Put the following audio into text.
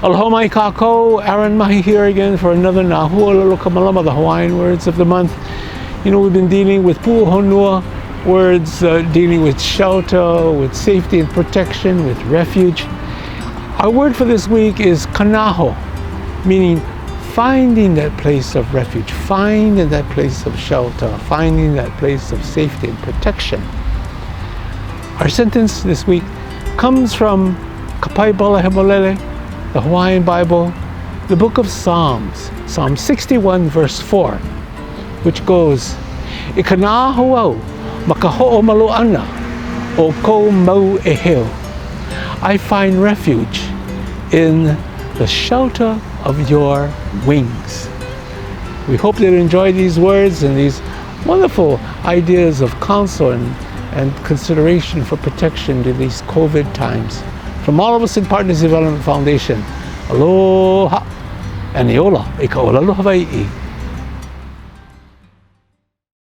Aloha mai kākou, Aaron Mahi here again for another Huaʻōlelo ka Malama, the Hawaiian words of the month. You know, we've been dealing with puʻuhonua words, dealing with shelter, with safety and protection, with refuge. Our word for this week is Kanaaho, meaning finding that place of refuge, finding that place of shelter, finding that place of safety and protection. Our sentence this week comes from Hawaiian, the Hawaiian Bible, the book of Psalms, Psalm 61 verse 4, which goes, "I Kanaaho au makahoʻomalo ana o kou mau e heu." I find refuge in the shelter of your wings. We hope that you enjoy these words and these wonderful ideas of counsel and consideration for protection during these COVID times. From all of us in Partners Development Foundation, aloha and ʻōlelo i ka ʻōlelo Hawaii.